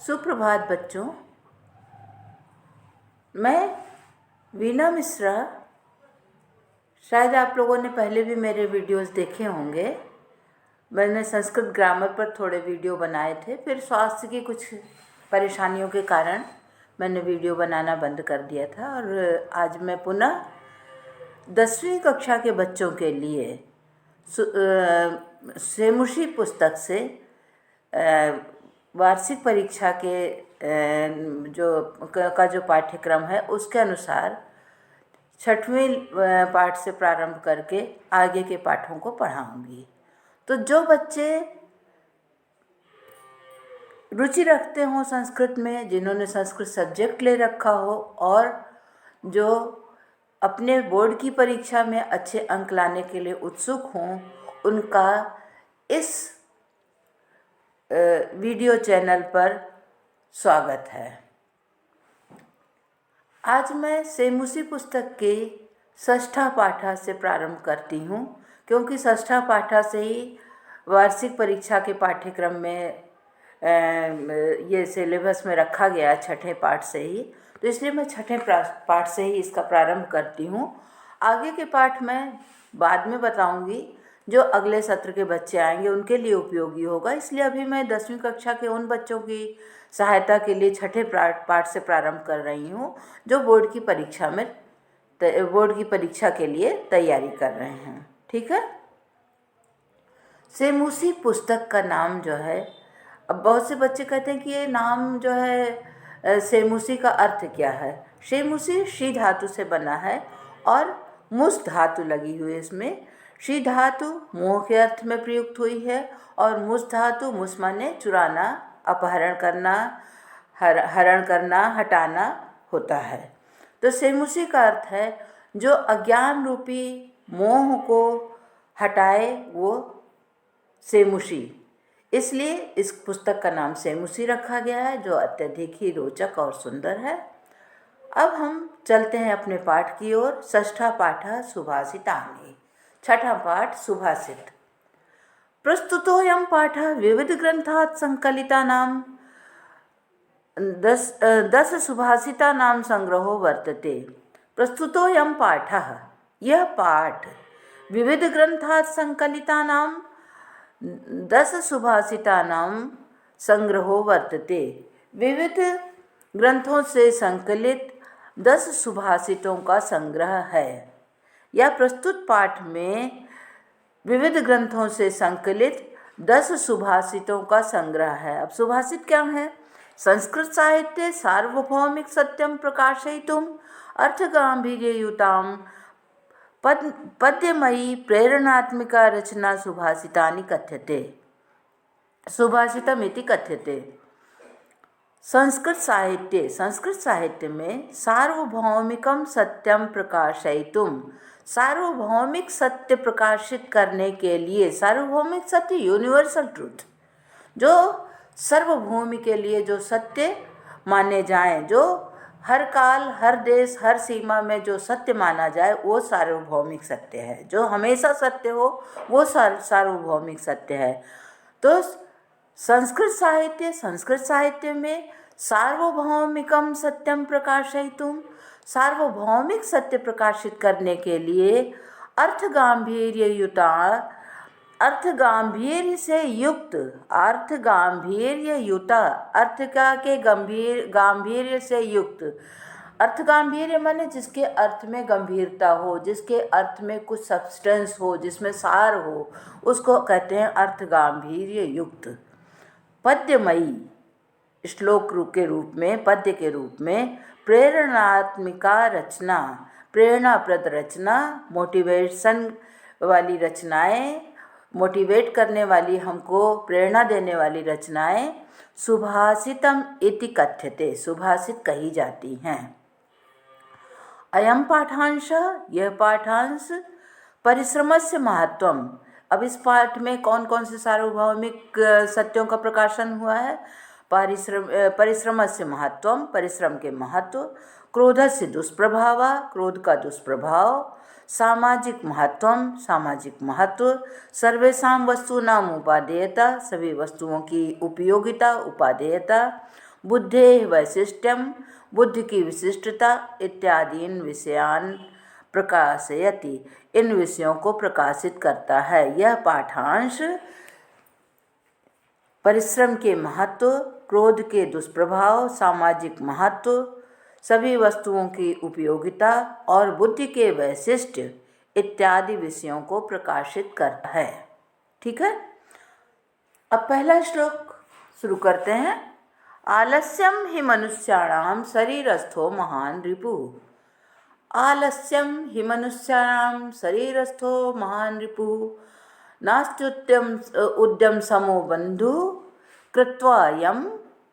सुप्रभात बच्चों। मैं वीना मिश्रा। शायद आप लोगों ने पहले भी मेरे वीडियोस देखे होंगे। मैंने संस्कृत ग्रामर पर थोड़े वीडियो बनाए थे, फिर स्वास्थ्य की कुछ परेशानियों के कारण मैंने वीडियो बनाना बंद कर दिया था। और आज मैं पुनः 10वीं कक्षा के बच्चों के लिए सेमुशी पुस्तक से वार्षिक परीक्षा के जो पाठ्यक्रम है उसके अनुसार 6वीं पाठ से प्रारंभ करके आगे के पाठों को पढ़ाऊंगी। तो जो बच्चे रुचि रखते हों संस्कृत में, जिन्होंने संस्कृत सब्जेक्ट ले रखा हो और जो अपने बोर्ड की परीक्षा में अच्छे अंक लाने के लिए उत्सुक हों, उनका इस वीडियो चैनल पर स्वागत है। आज मैं सेमुसी पुस्तक के षष्ठा पाठा से प्रारंभ करती हूँ, क्योंकि षष्ठा पाठा से ही वार्षिक परीक्षा के पाठ्यक्रम में ये सिलेबस में रखा गया, छठे पाठ से ही। तो इसलिए मैं छठे पाठ से ही इसका प्रारंभ करती हूँ। आगे के पाठ मैं बाद में बताऊँगी, जो अगले सत्र के बच्चे आएंगे उनके लिए उपयोगी होगा। इसलिए अभी मैं 10वीं कक्षा के उन बच्चों की सहायता के लिए छठे पाठ से प्रारंभ कर रही हूँ, जो बोर्ड की परीक्षा के लिए तैयारी कर रहे हैं। ठीक है। सेमुसी पुस्तक का नाम जो है, अब बहुत से बच्चे कहते हैं कि ये नाम जो है सेमुसी का अर्थ क्या है। सेमुसी शी धातु से बना है और मुस धातु लगी हुई है इसमें। शी धातु मोह के अर्थ में प्रयुक्त हुई है और मुस धातु, मुस माने चुराना, अपहरण करना, हरण करना, हटाना होता है। तो सेमुसी का अर्थ है जो अज्ञान रूपी मोह को हटाए, वो सेमुसी। इसलिए इस पुस्तक का नाम सेमुसी रखा गया है, जो अत्यधिक ही रोचक और सुंदर है। अब हम चलते हैं अपने पाठ की ओर। षष्ठा पाठः सुभाषितानि। छठा पाठ सुभाषित। प्रस्तुतोऽयं पाठः विविध ग्रंथात् संकलितानां 10 सुभाषितानां संग्रहो वर्तते। प्रस्तुतोऽयं पाठः, यह पाठ विविध ग्रंथात् संकलितानां 10 सुभाषितानां संग्रहो वर्तते। विविध ग्रंथों से संकलित 10 सुभाषितों का संग्रह है। यह प्रस्तुत पाठ में विविध ग्रंथों से संकलित 10 सुभाषितों का संग्रह है। अब सुभाषित क्या है? संस्कृत साहित्य सार्वभौमिक सत्यम प्रकाशयितुम अर्थगांभीर्ययुतां पद्यमयी प्रेरणात्मिका रचना सुभाषितानि कथ्यते। सुभाषितमिति कथ्यते। संस्कृत साहित्य में सार्वभौमिकम सत्यम प्रकाशयितुम, सार्वभौमिक सत्य प्रकाशित करने के लिए। सार्वभौमिक सत्य, यूनिवर्सल ट्रूथ, जो सर्वभूमि के लिए जो सत्य माने जाएं, जो हर काल, हर देश, हर सीमा में जो सत्य माना जाए, वो सार्वभौमिक सत्य है। जो हमेशा सत्य हो वो सार्वभौमिक सत्य है। तो संस्कृत साहित्य में सार्वभौमिकम सत्यम प्रकाशयितुम, सार्वभौमिक सत्य प्रकाशित करने के लिए अर्थ गांभीर्य से युक्त, अर्थ के गांभीर्य से युक्त। अर्थ गांभीर्य माने जिसके अर्थ में गंभीरता हो, जिसके अर्थ में कुछ सब्सटेंस हो, जिसमें सार हो, उसको कहते हैं अर्थ गांभीर्य युक्त। पद्यमयी, श्लोक के रूप में, पद्य के रूप में। प्रेरणात्मिका रचना, प्रेरणाप्रद रचना, मोटिवेशन वाली रचनाएं, मोटिवेट करने वाली, हमको प्रेरणा देने वाली रचनाएं सुभाषितम इति कथ्यते, सुभाषित कही जाती हैं। अयम पाठांश, यह पाठांश परिश्रमस्य महत्वम। अब इस पाठ में कौन कौन से सार्वभौमिक सत्यों का प्रकाशन हुआ है? परिश्रमस्य महत्वम, परिश्रम के महत्व। क्रोधस्य दुष्प्रभाव, क्रोध का दुष्प्रभाव। सामाजिक महत्वम, सामाजिक महत्व। सर्वेषां वस्तूनां उपादेयता, सभी वस्तुओं की उपयोगिता, उपादेयता। बुद्धेः वैशिष्ट्यम, बुद्धि की विशिष्टता इत्यादीन विषयान प्रकाशयति, इन विषयों को प्रकाशित करता है। यह पाठांश परिश्रम के महत्व, क्रोध के दुष्प्रभाव, सामाजिक महत्व, सभी वस्तुओं की उपयोगिता और बुद्धि के वैशिष्ट्य इत्यादि विषयों को प्रकाशित करता है। ठीक है, अब पहला श्लोक शुरू करते हैं। आलस्यम ही मनुष्याणाम शरीरस्थो महान रिपुः। आलस्यम ही मनुष्याणाम शरीरस्थो महान रिपुः, नास्त्युद्यम उद्यम समो बंधु कृत्वा यम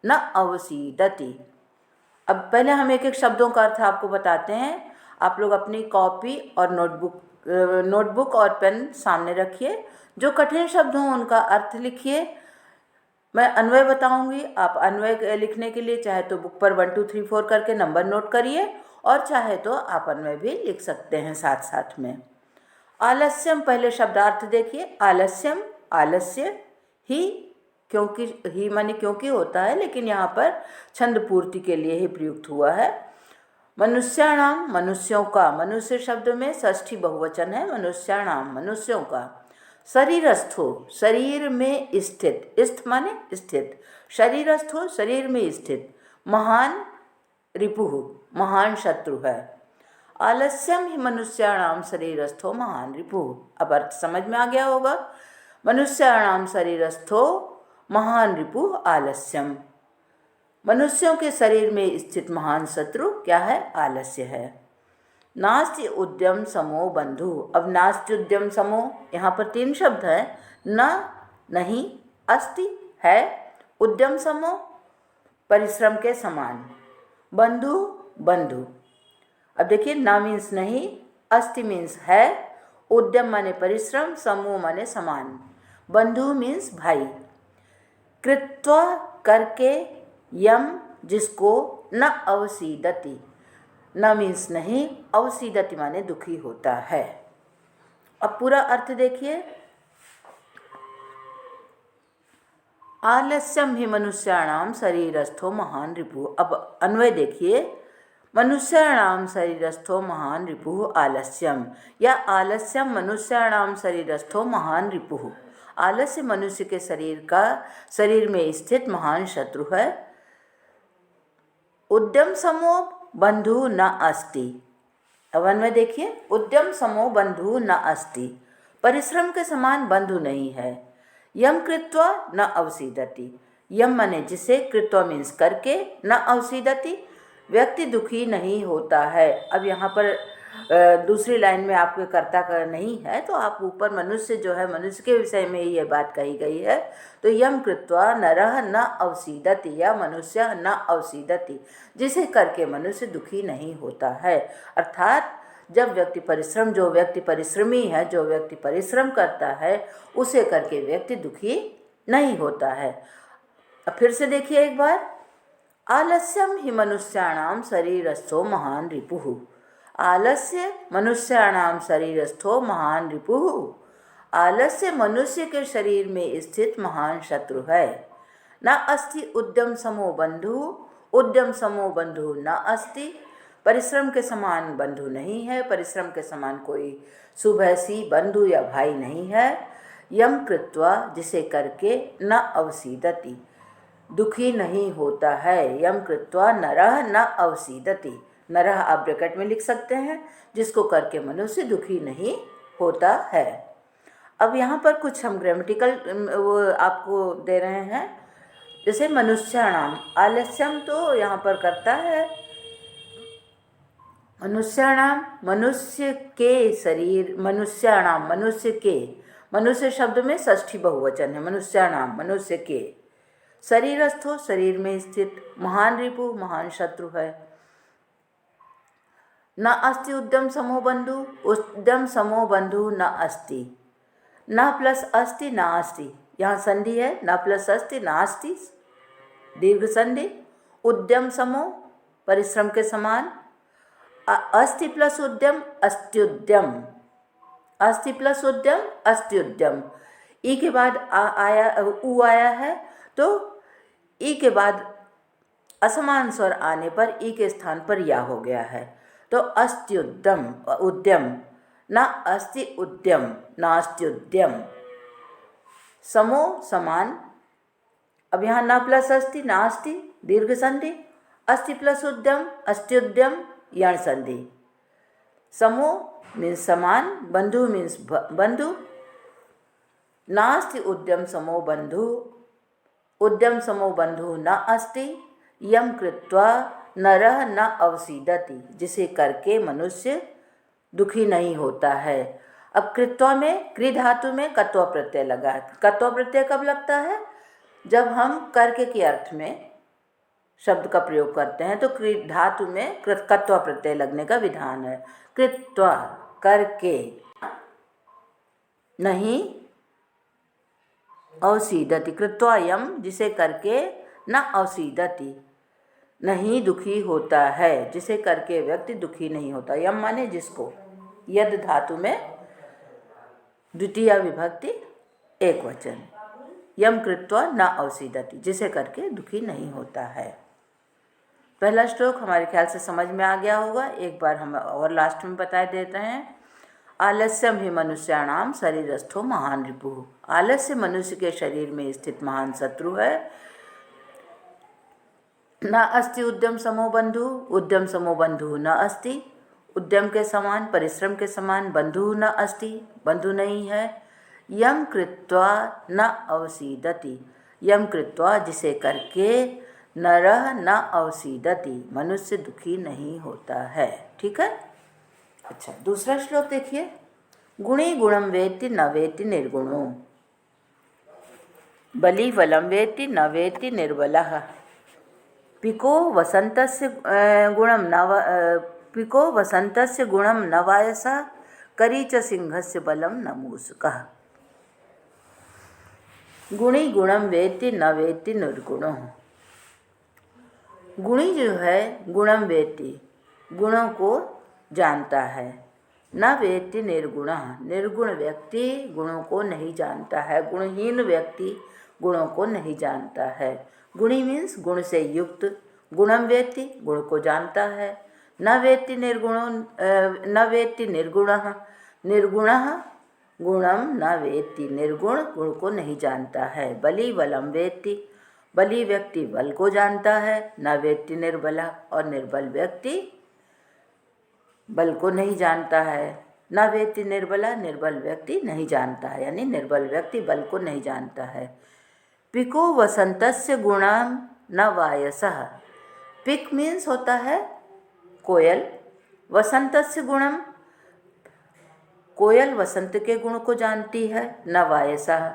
न अवसीदति। अब पहले हम एक एक शब्दों का अर्थ आपको बताते हैं। आप लोग अपनी कॉपी और नोटबुक और पेन सामने रखिए। जो कठिन शब्द हों उनका अर्थ लिखिए। मैं अन्वय बताऊंगी, आप अन्वय लिखने के लिए चाहे तो बुक पर 1 2 3 4 करके नंबर नोट करिए, और चाहे तो आप अन्वय भी लिख सकते हैं साथ साथ में। आलस्यम, पहले शब्दार्थ देखिए। आलस्यम, आलस्य ही, क्योंकि ही माने क्योंकि होता है, लेकिन यहाँ पर छंद पूर्ति के लिए ही प्रयुक्त हुआ है। मनुष्याणाम, मनुष्यों का, मनुष्य शब्द में षष्ठी बहुवचन है। मनुष्याणाम, मनुष्यों का। शरीरस्थो, शरीर में स्थित, स्थ माने स्थित, शरीरस्थो शरीर में स्थित, महान रिपुः, महान शत्रु है। आलस्यम ही मनुष्याणाम शरीरस्थो महान रिपुः। अब अर्थ समझ में आ गया होगा। मनुष्याणाम शरीरस्थो महान रिपुः आलस्यम, मनुष्यों के शरीर में स्थित महान शत्रु क्या है? आलस्य है। नास्ति उद्यम समो बंधु। अब नास्ति उद्यम समो, यहाँ पर 3 शब्द हैं। न, नहीं, अस्ति, है, उद्यम समो, परिश्रम के समान, बंधु, बंधु। अब देखिए, न मीन्स नहीं, अस्ति मीन्स है, उद्यम माने परिश्रम, समूह माने समान, बंधु मीन्स भाई। कृत्वा करके, यम जिसको, न अवसीदति, न मीन्स नहीं, अवसीदति माने दुखी होता है। अब पूरा अर्थ देखिए। आलस्यम ही मनुष्याणाम शरीरस्थो महान रिपुः। अब अन्वय देखिए। मनुष्याणाम शरीरस्थो महान रिपुः आलस्यम, या आलस्यम मनुष्याणाम शरीरस्थो महान रिपुः। आलस्य मनुष्य के शरीर में स्थित महान शत्रु है। उद्यम समो बंधु न अस्ति। अब अन्वय देखिए। उद्यम समो बंधु न अस्ति, परिश्रम के समान बंधु नहीं है। यम कृत्वा न अवसीदति, यम माने जिसे, कृत्वा मीन्स करके, न अवसीदति व्यक्ति दुखी नहीं होता है। अब यहाँ पर दूसरी लाइन में आपके कर्ता का नहीं है, तो आप ऊपर मनुष्य जो है, मनुष्य के विषय में ही यह बात कही गई है। तो यम कृत्वा नरः न अवसीदति, या मनुष्य न अवसीदति, जिसे करके मनुष्य दुखी नहीं होता है। अर्थात जब व्यक्ति परिश्रम, जो व्यक्ति परिश्रमी है, जो व्यक्ति परिश्रम करता है, उसे करके व्यक्ति दुखी नहीं होता है। अब फिर से देखिए एक बार। आलस्यम ही मनुष्याणाम शरीरस्थो महान रिपुः। आलस्य मनुष्याणाम शरीरस्थो महान रिपुः। आलस्य मनुष्य के शरीर में स्थित महान शत्रु है। न अस्ति उद्यम समो बंधु, उद्यम समो बंधु न अस्ति, परिश्रम के समान बंधु नहीं है, परिश्रम के समान कोई शुभैसी बंधु या भाई नहीं है। यम कृत्वा जिसे करके, न अवसीदति दुखी नहीं होता है। यम कृत्वा नरः न अवसीदति, नरः आप ब्रैकेट में लिख सकते हैं, जिसको करके मनुष्य दुखी नहीं होता है। अब यहाँ पर कुछ हम ग्रामेटिकल वो आपको दे रहे हैं। जैसे मनुष्याणाम, आलस्यम तो यहाँ पर करता है। मनुष्याणाम मनुष्य के शरीर, मनुष्याणाम मनुष्य के, मनुष्य शब्द में षष्ठी बहुवचन है। मनुष्याणाम मनुष्य के, शरीरस्थो शरीर में स्थित, महान रिपु महान शत्रु है। न अस्ति उद्यम समो बंधु, उद्यम समो बंधु न अस्ति, न प्लस अस्ति न अस्ति, यहाँ संधि है। न प्लस अस्ति नास्ति, दीर्घ संधि। उद्यम समो परिश्रम के समान, अस्ति प्लस उद्यम अस्त्युद्यम, अस्ति प्लस उद्यम अस्त्युद्यम। ई के बाद आया, उ आया है, तो ई के बाद असमान स्वर आने पर ई के स्थान पर या हो गया है। तो अस्त्युद्यम उद्यम, न अस्ति उद्यम, नास्ति उद्यम। समो समान, अब यहाँ न प्लस अस्ति, नास्ति, दीर्घ संधि, अस्ति प्लस उद्यम, अस्त्युद्यम, यण संधि। समो मीन्स समान, बंधु मीन्स बंधु, नास्ति उद्यम समो बंधु, उद्यम समो बंधु न अस्ति, यम कृत्वा नरः न अवसीदति, जिसे करके मनुष्य दुखी नहीं होता है। अब कृत्वा में, कृ धातु में कत्वा प्रत्यय लगा है। कत्वा प्रत्यय कब लगता है? जब हम करके के अर्थ में शब्द का प्रयोग करते हैं तो कृ धातु में कत्वा प्रत्यय लगने का विधान है। कृत्वा करके, नहीं अवसीदति, कृत्वा यम, जिसे करके न अवसीदति, नहीं दुखी होता है, जिसे करके व्यक्ति दुखी नहीं होता। यम माने जिसको, यद धातु में द्वितीय विभक्ति एक वचन, यम कृत्वा न अवसीदति, जिसे करके दुखी नहीं होता है। पहला श्लोक हमारे ख्याल से समझ में आ गया होगा। एक बार हम और लास्ट में बता देते हैं। आलस्यम ही मनुष्याणाम शरीरस्थो महान रिपुः। आलस्य मनुष्य के शरीर में स्थित महान शत्रु है। न अस्ति उद्यम समो बंधु, उद्यम समो बंधु न अस्ति, उद्यम के समान, परिश्रम के समान बंधु न अस्ति, बंधु नहीं है। यम कृत्वा न अवसीदति, यम कृत्वा, जिसे करके, नरः न अवसीदति, मनुष्य दुखी नहीं होता है। ठीक है। अच्छा, दूसरा श्लोक देखिए। गुणी गुणम वेत्ति न वेत्ति निर्गुणो, बलि बलं वेत्ति न वेत्ति निर्बलः, पिको वसन्तस्य गुणं न पिको वसन्तस्य गुणं न वायसः, करी च सिंहस्य बलं न मूषकः। गुणी गुणम वेत्ति न वेत्ति निर्गुणो। गुणी जो है, गुणम वेत्ति, गुणों को जानता है। न वेत्ति निर्गुण, निर्गुण व्यक्ति गुणों को नहीं जानता है। गुणहीन व्यक्ति गुणों को नहीं जानता है। गुणी मीन्स गुण से युक्त, गुणम वेत्ति, गुण को जानता है। न वेत्ति निर्गुणो, न वेत्ति निर्गुणः, निर्गुणः गुणम न वेत्ति, निर्गुण गुण को नहीं जानता है। बलि बलम वेत्ति, बलि व्यक्ति बल को जानता है। न वेत्ति निर्बलः, और निर्बल व्यक्ति बल को नहीं जानता है। न वेत्ति निर्बला, निर्बल व्यक्ति नहीं जानता है, यानी निर्बल व्यक्ति बल को नहीं जानता है। पिको वसंतस्य गुणम न वायसः, पिक मीन्स होता है कोयल, वसंतस्य गुणम, कोयल वसंत के गुण को जानती है। न वायसः,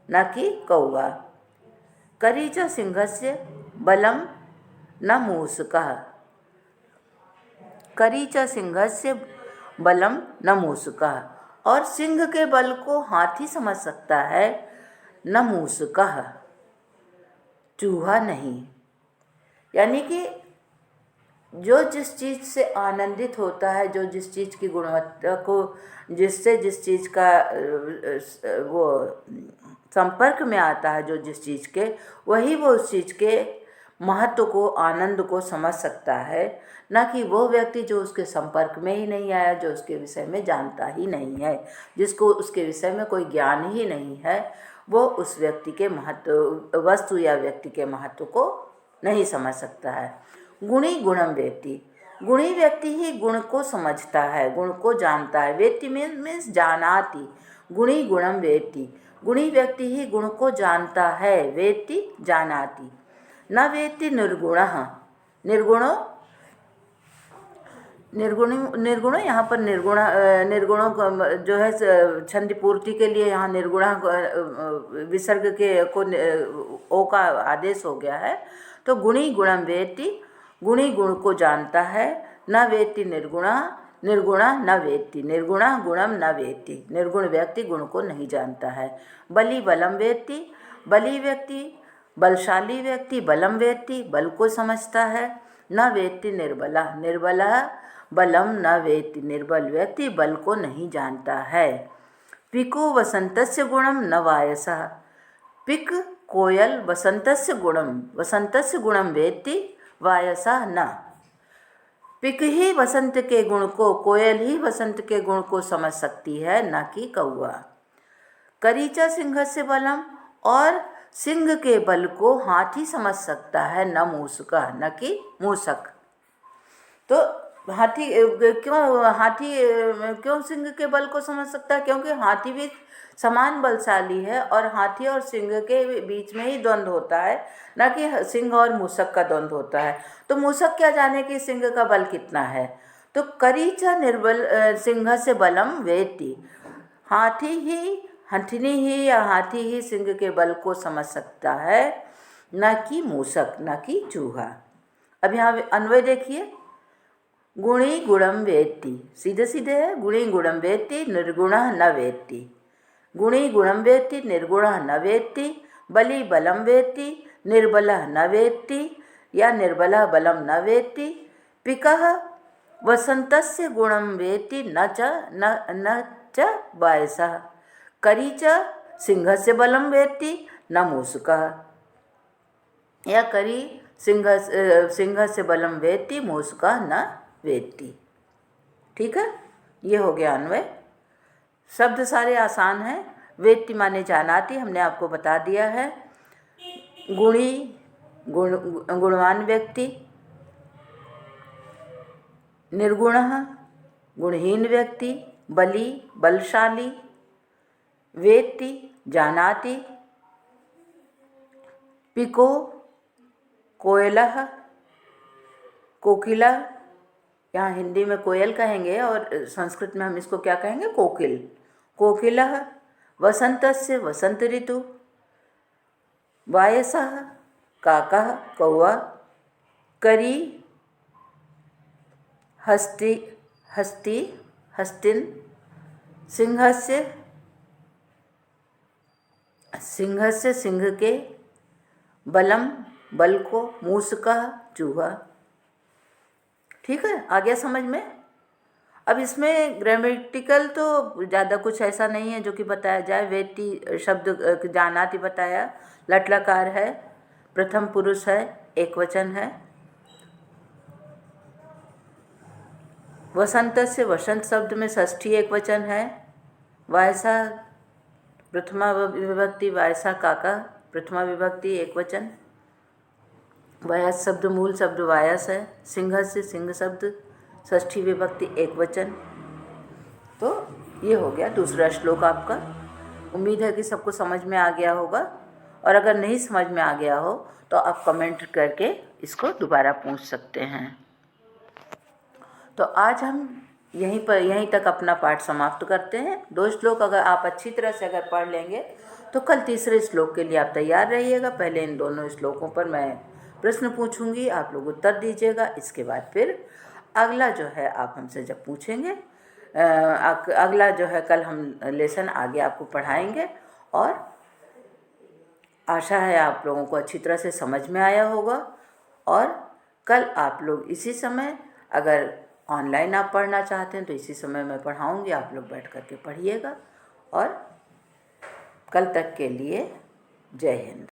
न कि कौवा। करी च सिंहस्य बलम न मूषकः, करी च सिंहस्य बलम न मूषकः, और सिंह के बल को हाथी समझ सकता है। न मूषकः, चूहा नहीं। यानी कि जो जिस चीज़ से आनंदित होता है, जो जिस चीज़ की गुणवत्ता को, जिससे जिस चीज़ का वो संपर्क में आता है, जो जिस चीज़ के, वही वो उस चीज़ के महत्व को, आनंद को समझ सकता है। न कि वो व्यक्ति जो उसके संपर्क में ही नहीं आया, जो उसके विषय में जानता ही नहीं है, जिसको उसके विषय में कोई ज्ञान ही नहीं है, वो उस व्यक्ति के महत्व, वस्तु या व्यक्ति के महत्व को नहीं समझ सकता है। गुणी गुणम वेत्ति, गुणी व्यक्ति ही गुण को समझता है, गुण को जानता है। वेत्ति मीन्स जानाति, गुणी गुणम वेत्ति, गुणी व्यक्ति ही गुण को जानता है। वेत्ति जानाति। न वेत्ति निर्गुणः, निर्गुणो, निर्गुणों यहाँ पर निर्गुणों जो है छंद पूर्ति के लिए यहाँ निर्गुणा विसर्ग के को ओ का आदेश हो गया है। तो गुणी गुणम वेत्ति, गुणी गुण को जानता है। न वेत्ति निर्गुणा, निर्गुणा न वेत्ति, निर्गुणा गुणम न वेत्ति, निर्गुण व्यक्ति गुण को नहीं जानता है। बलि बलम वेत्ति, बलि व्यक्ति, बलशाली व्यक्ति बलम वेत्ति, बल को समझता है। न वेत्ति निर्बला, निर्बला बलम न वेत्ति, निर्बल व्यक्ति बल को नहीं जानता है। पिको वसंतस्य गुणम न वायसः, पिक कोयल वसंतस्य गुणम, वसंतस्य गुणम वेत्ति, वायसा न। पिक ही वसंत के गुण को, कोयल ही वसंत के गुण को समझ सकती है, न कि कौआ। करीचा सिंह से बलम, और सिंह के बल को हाथी समझ सकता है, न मूसका, न कि मूसक। तो हाथी क्यों सिंह के बल को समझ सकता है? क्योंकि हाथी भी समान बलशाली है और हाथी और सिंह के बीच में ही द्वंद्व होता है, ना कि सिंह और मूसक का द्वंद्व होता है। तो मूसक क्या जाने कि सिंह का बल कितना है। तो करीचा निर्बल सिंह से बलम वेति, हथिनी ही या हाथी ही सिंह के बल को समझ सकता है, न कि मूसक, न कि चूहा। अब यहाँ अन्वय देखिए, गुणी गुणम वेत्ति, सीधे सीधे है, गुणी गुणम वेत्ति निर्गुणः न वेत्ति। गुणी गुणम वेत्ति निर्गुणः न वेत्ति, बली बलम वेत्ति निर्बलः न वेत्ति, या निर्बलः बलम न वेत्ति। पिकः वसन्तस्य गुणम वेत्ति न च वायसः। करी च सिंहस्य बलम वेत्ति न मूसकः, या करी सिंह से बलम वेत्ति मूसकः न वेत्ति। ठीक है, ये हो गया अन्वय। शब्द सारे आसान हैं। वेत्ति माने जानाति, हमने आपको बता दिया है। गुणी गुणवान व्यक्ति, निर्गुणः गुणहीन व्यक्ति, बली बलशाली, वेत्ति जानाति, पिको कोयलः कोकिला, यहाँ हिंदी में कोयल कहेंगे और संस्कृत में हम इसको क्या कहेंगे? कोकिल। कोकिलः वसन्तस्य वसंत ऋतु, वायसः काकः कौआ, करी हस्तिन, सिंहस्य सिंह के, बलम बल को, मूसकः चूहा। ठीक है, आ गया समझ में। अब इसमें ग्रामेटिकल तो ज़्यादा कुछ ऐसा नहीं है जो कि बताया जाए। वेत्ति शब्द जानाति बताया, लट्लकार है, प्रथम पुरुष है, एक वचन है। वसंत से वसंत शब्द में षष्ठी एक वचन है। वायसा प्रथमा विभक्ति, वायसा काका प्रथमा विभक्ति एक वचन। वायस शब्द मूल शब्द वायस है। सिंह से सिंह शब्द षष्ठी विभक्ति एक वचन। तो ये हो गया दूसरा श्लोक आपका। उम्मीद है कि सबको समझ में आ गया होगा, और अगर नहीं समझ में आ गया हो तो आप कमेंट करके इसको दोबारा पूछ सकते हैं। तो आज हम यहीं तक अपना पाठ समाप्त करते हैं। 2 श्लोक अगर आप अच्छी तरह से अगर पढ़ लेंगे तो कल तीसरे श्लोक के लिए आप तैयार रहिएगा। पहले इन दोनों श्लोकों पर मैं प्रश्न पूछूंगी, आप लोग उत्तर दीजिएगा। इसके बाद फिर अगला जो है आप हमसे जब पूछेंगे, अगला जो है कल हम लेसन आगे आपको पढ़ाएंगे। और आशा है आप लोगों को अच्छी तरह से समझ में आया होगा। और कल आप लोग इसी समय, अगर ऑनलाइन आप पढ़ना चाहते हैं तो इसी समय मैं पढ़ाऊंगी, आप लोग बैठ कर के पढ़िएगा। और कल तक के लिए जय हिंद।